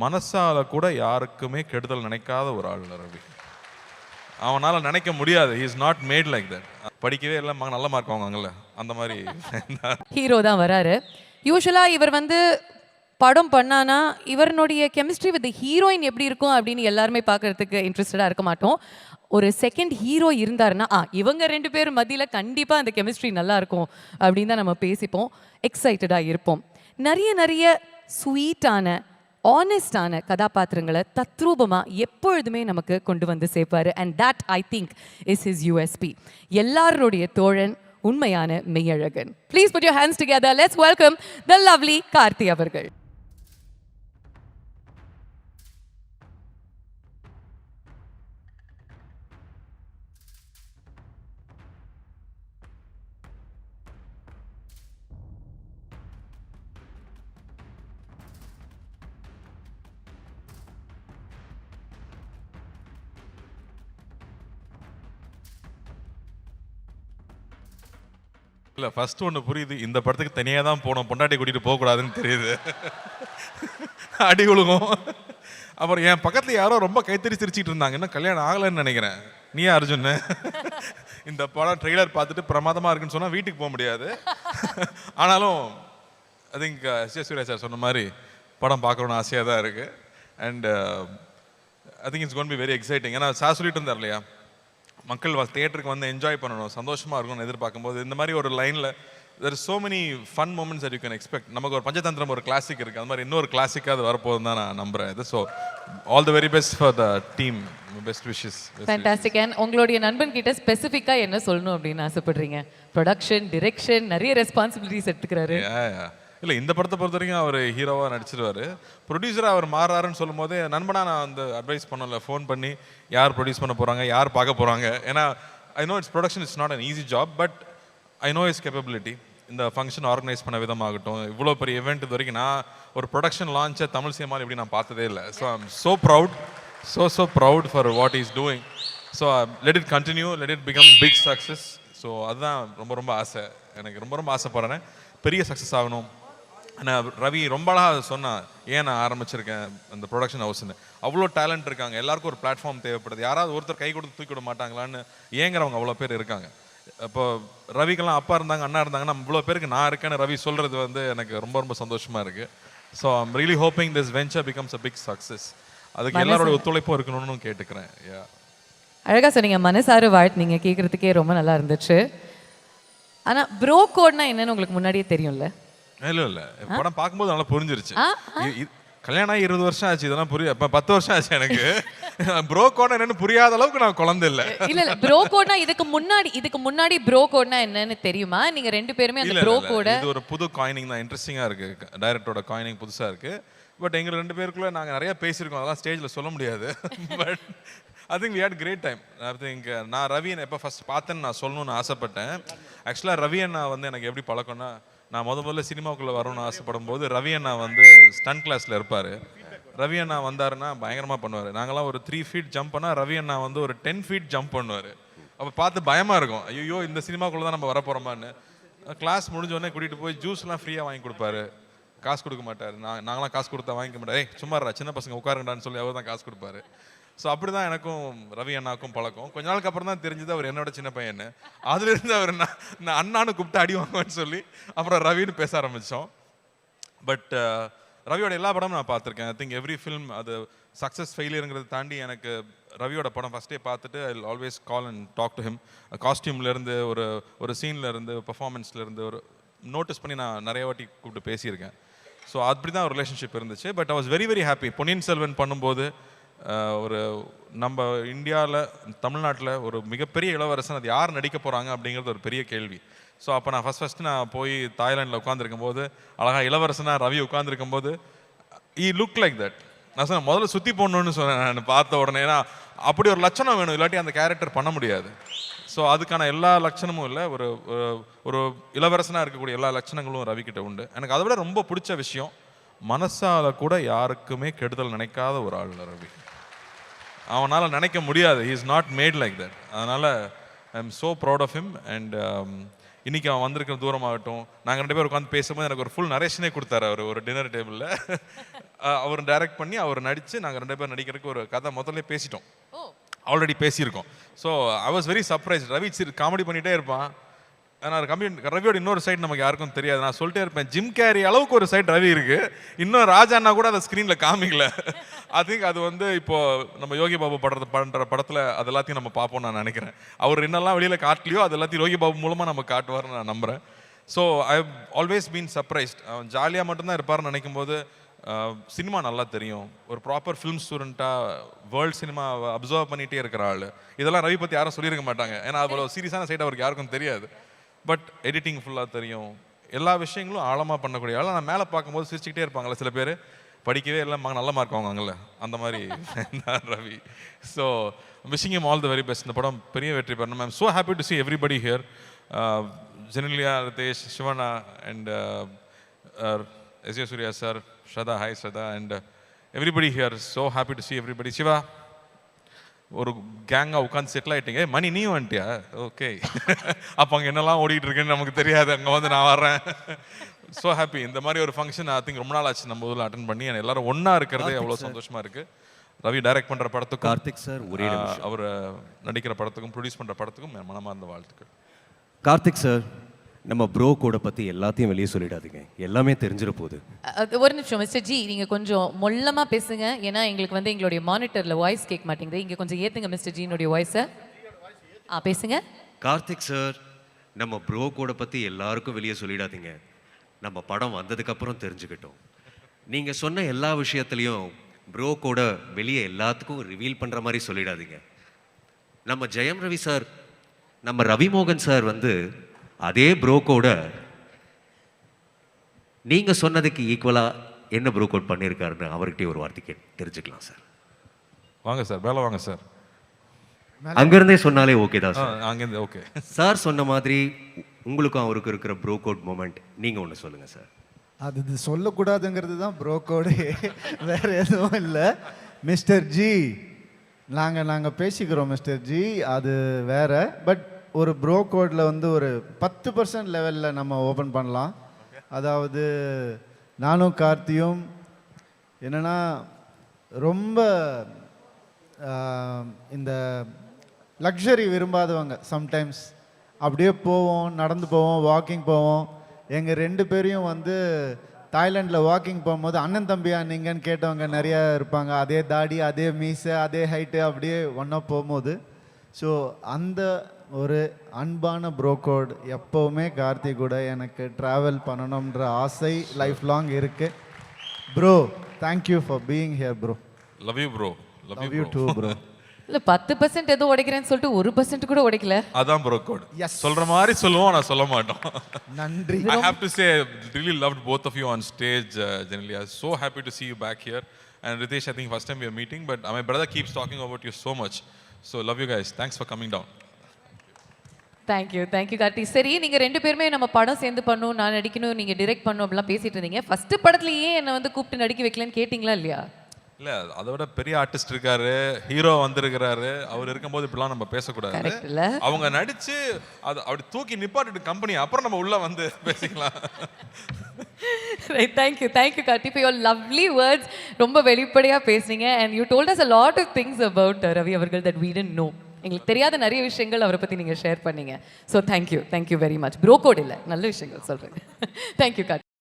மனசால கூட யாருக்குமே கெடுதல் நினைக்காத ஒரு ஆள் ரவி. அவனால் நினைக்க முடியாது. He is not made like that. படிக்கவே இல்லை, நல்ல மார்க் வாங்குவாங்கல்ல, அந்த மாதிரி ஹீரோ தான் வராரு. யூஸ்வலாக இவர் வந்து படம் பண்ணானா இவருடைய கெமிஸ்ட்ரி வித் ஹீரோயின் எப்படி இருக்கும் அப்படின்னு எல்லாருமே பார்க்கறதுக்கு இன்ட்ரெஸ்டடாக இருக்க மாட்டோம். ஒரு செகண்ட் ஹீரோ இருந்தாருன்னா இவங்க 2 பேரும் மத்தியில் கண்டிப்பாக அந்த கெமிஸ்ட்ரி நல்லா இருக்கும் அப்படின்னு தான் நம்ம பேசிப்போம், எக்ஸைட்டடாக இருப்போம். நிறைய ஸ்வீட்டான ஆனஸ்டான கதாபாத்திரங்களை தத்ரூபமாக எப்பொழுதுமே நமக்கு கொண்டு வந்து சேர்ப்பார். And that I think is his USP. எல்லாருடைய தோழன், உண்மையான Meiyazhagan. Please put your hands together. Let's welcome the lovely Karthi அவர்கள். இல்லை, ஃபர்ஸ்ட் ஒன்று புரியுது, இந்த படத்துக்கு தனியாக தான் போனோம், பொண்டாட்டி கூட்டிகிட்டு போகக்கூடாதுன்னு தெரியுது. அடி விழுகும். அப்புறம் என் பக்கத்தில் யாரோ ரொம்ப கைத்தறி சிரிச்சிட்டு இருந்தாங்க, இன்னும் கல்யாணம் ஆகலைன்னு நினைக்கிறேன். நீ அர்ஜுன் இந்த படம் ட்ரெய்லர் பார்த்துட்டு பிரமாதமாக இருக்குன்னு சொன்னால் வீட்டுக்கு போக முடியாது. ஆனாலும் ஐ திங்க் சூர்யா சார் சொன்ன மாதிரி படம் பார்க்கணுன்னு ஆசையாக தான் இருக்குது. And I think it's gonna be very exciting. ஏன்னா சார் சொல்லிட்டு இருந்தார் இல்லையா, மக்கள் தியேட்டருக்கு வந்து என்ஜாய் பண்ணணும், சந்தோஷமாக இருக்கணும்னு எதிர்பார்க்கும்போது இந்த மாதிரி ஒரு லைனில் there is so many fun moments that you can expect. நமக்கு ஒரு பஞ்சதந்திரம் ஒரு கிளாசிக் இருக்குது, அது மாதிரி இன்னொரு கிளாசிக்காக அது வரப்போகுதுன்னு தான் நான் நம்புகிறேன். இது so all the very best for the team. Best wishes. Fantastic. And உங்களுடைய நண்பன் கிட்ட ஸ்பெசிஃபிக்காக என்ன சொல்லணும் அப்படின்னு ஆசைப்படுறீங்க? ப்ரொடக்ஷன், டிரெக்ஷன், நிறைய ரெஸ்பான்சிபிலிட்டிஸ் எடுத்துக்கிறாரு. இல்லை, இந்த படத்தை பொறுத்த வரைக்கும் அவர் ஹீரோவாக நடிச்சிருவார். ப்ரொடியூசராக அவர் மாறாருன்னு சொல்லும் போதே நண்பனாக நான் வந்து அட்வைஸ் பண்ணல, ஃபோன் பண்ணி யார் ப்ரொடியூஸ் பண்ண போகிறாங்க, யார் பார்க்க போகிறாங்க. ஏன்னா I know it's production it's not an easy job, but I know is capability. இந்த ஃபங்க்ஷன் ஆர்கனைஸ் பண்ண விதமாகட்டும், இவ்வளோ பெரிய இவெண்ட் இது வரைக்கும் நான் ஒரு ப்ரொடக்ஷன் லான்ச்சை தமிழ் சினிமாவில் எப்படி நான் பார்த்ததே இல்லை. So I am so proud, so proud for what is doing. So let it continue, let it become big success. So அதுதான் ரொம்ப ஆசை, எனக்கு ரொம்ப ஆசைப்படுறேன், பெரிய சக்ஸஸ் ஆகணும். நான் ரவி ரொம்ப அழகாக சொன்னான், ஏன் நான் ஆரம்பிச்சிருக்கேன் அந்த ப்ரொடக்ஷன் ஹவுஸ்ன்னு. அவ்வளோ டேலண்ட் இருக்காங்க, எல்லாருக்கும் ஒரு பிளாட்ஃபார்ம் தேவைப்படுது. யாராவது ஒருத்தர் கை கொடுத்து தூக்கி விட மாட்டாங்களான்னு ஏங்குறவங்க அவ்வளோ பேர் இருக்காங்க. இப்போ ரவிக்கெல்லாம் அப்பா இருந்தாங்க, அண்ணா இருந்தாங்கன்னா இவ்வளோ பேருக்கு நான் இருக்கேன்னு ரவி சொல்கிறது வந்து எனக்கு ரொம்ப சந்தோஷமாக இருக்குது. So I'm really hoping this venture becomes a big success. அதுக்கு எல்லாரோட ஒத்துழைப்பும் இருக்கணும்னு கேட்டுக்கிறேன். அழகாக சொன்னீங்க, மனசார வாழ்த்து நீங்கள் கேட்குறதுக்கே ரொம்ப நல்லா இருந்துச்சு. ஆனால் ப்ரோ கோட்னா என்னன்னு உங்களுக்கு முன்னாடியே தெரியும்ல? இல்லை, படம் பார்க்கும்போது நல்லா புரிஞ்சிருச்சு. கல்யாணம் 20 வருஷம் ஆச்சு, இதெல்லாம் புரிய 10 வருஷம் ஆச்சு எனக்கு. ப்ரோ கோட்னா என்னன்னு புரியாத அளவுக்கு நான் குழந்தை இல்லை. இல்ல ப்ரோ கோட்னா இதுக்கு முன்னாடி ப்ரோ கோட்னா என்னன்னு தெரியுமா? நீங்க 2 பேருமே அந்த ப்ரோ கோட இது ஒரு புது காயினிங் தான், இன்ட்ரெஸ்டிங்கா இருக்கு. டைரக்டரோட காயினிங் புதுசா இருக்கு. பட் எங்க 2 பேருக்குள்ள நாங்க நிறைய பேசியிருக்கோம், அதெல்லாம் ஸ்டேஜ்ல சொல்ல முடியாது. But I think we had great time. I think நான் ரவியன் எப்போ ஃபர்ஸ்ட் பார்த்தேன்னு நான் சொல்லணும்னு ஆசைப்பட்டேன். ஆக்சுவலாக ரவியன் நான் வந்து எனக்கு எப்படி பழக்கம்னா, நான் முதல்ல சினிமாவுக்குள்ளே வரணும்னு ஆசைப்படும் போது ரவி அண்ணா வந்து ஸ்டண்ட் கிளாஸில் இருப்பார். ரவி அண்ணா வந்தாருன்னா பயங்கரமாக பண்ணுவார். நாங்களாம் ஒரு 3 feet ஜம்ப் பண்ணால் ரவி அண்ணா வந்து ஒரு 10 feet ஜம்ப் பண்ணுவார். அப்போ பார்த்து பயமாக இருக்கும், ஐயோ இந்த சினிமாக்குள்ளே தான் நம்ம வரப்போகிறோமான்னு. கிளாஸ் முடிஞ்சோடனே கூட்டிகிட்டு போய் ஜூஸ்லாம் ஃப்ரீயாக வாங்கி கொடுப்பாரு, காசு கொடுக்க மாட்டார். நாங்களாம் காசு கொடுத்தா வாங்கிக்க மாட்டார். சும்மாரா சின்ன பசங்க உட்காருங்கடான்னு சொல்லி அவர் தான் காசு கொடுப்பாரு. ஸோ அப்படி தான் எனக்கும் ரவி அண்ணாக்கும் பழக்கம். கொஞ்ச நாளுக்கு அப்புறம் தான் தெரிஞ்சது அவர் என்னோட சின்ன பையன்னு. அதுலேருந்து அவர் நான் அண்ணான்னு கூப்பிட்டு அடி வாங்குவேன்னு சொல்லி அப்புறம் ரவின்னு பேச ஆரம்பித்தோம். பட் ரவியோட எல்லா படமும் நான் பார்த்துருக்கேன். ஐ திங்க் எவ்ரி ஃபில்ம் அது சக்ஸஸ் ஃபெயிலியருங்கிறத தாண்டி எனக்கு ரவியோட படம் ஃபஸ்ட்டே பார்த்துட்டு I always call and talk to him. காஸ்டியூம்லேருந்து ஒரு சீன்லேருந்து பர்ஃபார்மன்ஸ்லேருந்து ஒரு நோட்டீஸ் பண்ணி நான் நிறைய வாட்டி கூப்பிட்டு பேசியிருக்கேன். ஸோ அப்படி தான் ஒரு ரிலேஷன்ஷிப் இருந்துச்சு. But I was very happy. Ponniyin Selvan பண்ணும்போது ஒரு நம்ம இந்தியாவில் தமிழ்நாட்டில் ஒரு மிகப்பெரிய இளவரசன் அது யார் நடிக்க போகிறாங்க அப்படிங்கிறது ஒரு பெரிய கேள்வி. ஸோ அப்போ நான் ஃபஸ்ட்டு நான் போய் தாய்லாண்டில் உட்காந்துருக்கும் போது அழகாக இளவரசனாக ரவி உட்காந்துருக்கும் போது ஈ லுக் லைக் தட். நான் சொன்னேன் முதல்ல சுற்றி போடணுன்னு சொன்னேன் நான் பார்த்த உடனே. ஏன்னா அப்படி ஒரு லட்சணம் வேணும், இல்லாட்டி அந்த கேரக்டர் பண்ண முடியாது. ஸோ அதுக்கான எல்லா லட்சணமும் இல்லை, ஒரு ஒரு இளவரசனாக இருக்கக்கூடிய எல்லா லட்சணங்களும் ரவிக்கிட்ட உண்டு. எனக்கு அதை விட ரொம்ப பிடிச்ச விஷயம், மனசால கூட யாருக்குமே கெடுதல் நினைக்காத ஒரு ஆள் ரவி. அவனால் நினைக்க முடியாது, he is not made like that. அதனால் I am so proud of him. And இன்றைக்கி அவன் வந்திருக்கிற தூரமாகட்டும், நாங்கள் 2 பேரும் உட்காந்து பேசும்போது எனக்கு ஒரு ஃபுல் நரேஷனே கொடுத்தாரு அவர் ஒரு டின்னர் டேபிளில். அவர் டைரக்ட் பண்ணி அவர் நடித்து நாங்கள் 2 பேர் நடிக்கிறதுக்கு ஒரு கதை முதல்ல பேசிட்டோம், ஆல்ரெடி பேசியிருக்கோம். So I was very surprise. Ravi comedy பண்ணிகிட்டே இருப்பான். ஆனால் ரவியோட இன்னொரு சைடு நமக்கு யாருக்கும் தெரியாது. நான் சொல்லிட்டே இருப்பேன், ஜிம் கேரி அளவுக்கு ஒரு சைடு ரவி இருக்குது, இன்னும் ராஜாண்ணா கூட அதை ஸ்க்ரீனில் காமிக்கல. ஐ திங்க் அது வந்து இப்போது நம்ம யோகி பாபு பண்ணுற படத்தில் அது எல்லாத்தையும் நம்ம பார்ப்போம் நான் நினைக்கிறேன். அவர் என்னெல்லாம் வெளியில் காட்டலையோ அது எல்லாத்தையும் யோகி பாபு மூலமாக நம்ம காட்டுவார்னு நான் நம்புகிறேன். So I have always been surprised. அவன் ஜாலியாக மட்டும்தான் இருப்பார்னு நினைக்கும் போது சினிமா நல்லா தெரியும், ஒரு ப்ராப்பர் ஃபிலிம் ஸ்டூடெண்ட்டாக வேர்ல்டு சினிமா அப்சர்வ் பண்ணிகிட்டே இருக்கிற ஆள். இதெல்லாம் ரவி பற்றி யாரும் சொல்லியிருக்க மாட்டாங்க, ஏன்னா அவ்வளோ சீரியஸான சைடு அவருக்கு யாருக்கும் தெரியாது. பட் எடிட்டிங் ஃபுல்லாக தெரியும், எல்லா விஷயங்களும் ஆழமாக பண்ணக்கூடிய ஆள். நான் மேலே பார்க்கும்போது சிரிச்சுக்கிட்டே இருப்பாங்களே சில பேர், படிக்கவே இல்லை நல்ல மார்க் வாங்குவாங்கல்ல, அந்த மாதிரி Ravi. So wishing him all the very best. இந்த படம் பெரிய வெற்றி பெறணும். I'm so happy to see everybody here. Genelia, Riteish, Shivana and S Suriya sir, Shraddha, hi Shraddha, and everybody here. So happy to see everybody. Siva, ஒரு கேங்காக உட்காந்து செட்டில் ஆகிட்டீங்க. மணி நீ வந்துட்டியா? ஓகே. அப்போ அங்கே என்னெல்லாம் ஓடிட்டு இருக்குன்னு நமக்கு தெரியாது, அங்கே வந்து நான் வர்றேன். So happy. இந்த மாதிரி ஒரு ஃபங்க்ஷன் ஐ திங்க் ரொம்ப நாள் ஆச்சு நம்ம ஊரில் அட்டன் பண்ணி. எல்லாரும் ஒன்றா இருக்கிறதே அவ்வளோ சந்தோஷமாக இருக்குது. ரவி டைரக்ட் பண்ணுற படத்துக்கும், கார்த்திக் சார் ஒரே அவர் நடிக்கிற படத்துக்கும், ப்ரொடியூஸ் பண்ணுற படத்துக்கும் மனமார்ந்த வாழ்த்துக்கள். கார்த்திக் சார், நம்ம ப்ரோ கூட பற்றி எல்லாத்தையும் வெளியே சொல்லிடாதீங்க, எல்லாமே தெரிஞ்சிட போகுது. ஒரு நிமிஷம் மிஸ்டர் ஜி, நீங்கள் கொஞ்சம் மொல்லமாக பேசுங்க, ஏன்னா எங்களுக்கு வந்து எங்களுடைய மானிட்டரில் வாய்ஸ் கேட்க மாட்டேங்குது. இங்கே கொஞ்சம் ஏற்றுங்க மிஸ்டர் ஜினுடைய வாய்ஸை. பேசுங்க. கார்த்திக் சார், நம்ம ப்ரோ கூட பற்றி எல்லாருக்கும் வெளியே சொல்லிடாதீங்க, நம்ம படம் வந்ததுக்கப்புறம் தெரிஞ்சுக்கிட்டோம். நீங்கள் சொன்ன எல்லா விஷயத்துலையும் ப்ரோ கூட வெளியே எல்லாத்துக்கும் ரிவீல் பண்ணுற மாதிரி சொல்லிடாதீங்க. நம்ம ஜெயம் ரவி சார், நம்ம ரவிமோகன் சார் வந்து அதே ப்ரோ கோட நீங்கள் சொன்னதுக்கு ஈக்குவலாக என்ன ப்ரோ கோட் பண்ணியிருக்காருன்னு அவர்கிட்டயே ஒரு வார்த்தை தெரிஞ்சுக்கலாம் சார். வாங்க சார், மேலே வாங்க சார். அங்கேருந்தே சொன்னாலே ஓகே தான் சார். அங்கேருந்து ஓகே. சார் சொன்ன மாதிரி உங்களுக்கும் அவருக்கு இருக்கிற ப்ரோ கோட் மூமெண்ட் நீங்கள் ஒன்று சொல்லுங்கள் சார். அது சொல்லக்கூடாதுங்கிறது தான் ப்ரோ கோடு, வேற எதுவும் இல்லை. மிஸ்டர் ஜி, நாங்கள் பேசிக்கிறோம் மிஸ்டர் ஜி, அது வேற. பட் ஒரு ப்ரோ கோடில் வந்து ஒரு 10% லெவலில் நம்ம ஓப்பன் பண்ணலாம். அதாவது நானும் கார்த்தியும் என்னென்னா ரொம்ப இந்த லக்ஸரி விரும்பாதவங்க. சம்டைம்ஸ் அப்படியே போவோம், நடந்து போவோம், வாக்கிங் போவோம். எங்கள் 2 பேரையும் வந்து தாய்லாண்டில் வாக்கிங் போகும்போது அண்ணன் தம்பியா நீங்கன்னு கேட்டவங்க நிறையா இருப்பாங்க. அதே தாடி, அதே மீசை, அதே ஹைட்டு, அப்படியே ஒன்றா போகும்போது. ஸோ அந்த ஒரு அன்பான ப்ரோ கோட் எப்போவுமே கார்த்தி கூட எனக்கு ட்ராவல் பண்ணணுன்ற ஆசை லைஃப் லாங் இருக்குது. Bro, thank you for being here bro. Love you bro. Love you too bro. இல்லை 10% ஏதோ உடைக்கிறேன்னு சொல்லிட்டு 1% கூட உடைக்கல. அதான் ப்ரோ கோட். சொல்கிற மாதிரி சொல்லுவோம், நான் சொல்ல மாட்டோம். நன்றி. I have to say, really loved both of you on stage, Janelia. So happy to see you back here. And Ritesh, I think first time we are meeting, but my brother keeps talking about you so much. So love you guys. Thanks for coming down. Thank you Karthi. சரி, நீங்கள் 2 பேருமே நம்ம படம் சேர்ந்து பண்ணணும், நான் நடிக்கணும், நீங்கள் டிரெக்ட் பண்ணணும் அப்படிலாம் பேசிட்டு இருந்தீங்க. ஃபர்ஸ்ட் படத்துலையே என்னை வந்து கூப்பிட்டு நடிக்க வைக்கலன்னு கேட்டிங்களா இல்லையா? இல்லை, அதை விட பெரிய ஆர்டிஸ்ட் இருக்காரு, ஹீரோ வந்திருக்கிறாரு, அவர் இருக்கும்போது இப்படிலாம் நம்ம பேசக்கூடாது. அவங்க நடிச்சு அது அப்படி தூக்கி நிப்பாட்டிட்டு கம்பெனி அப்புறம் நம்ம உள்ள வந்து பேசிக்கலாம். Thank you Karthi for your lovely words. ரொம்ப வெளிப்படையாக பேசுனீங்க. And you told us a lot of things about Ravi அவர்கள் that we didn't know. எங்களுக்கு தெரியாத நிறைய விஷயங்கள் அவரை பற்றி நீங்கள் ஷேர் பண்ணீங்க. So thank you very much. Bro code இல்லை, நல்ல விஷயங்கள் சொல்கிறேன். தேங்க்யூ கார்த்தி.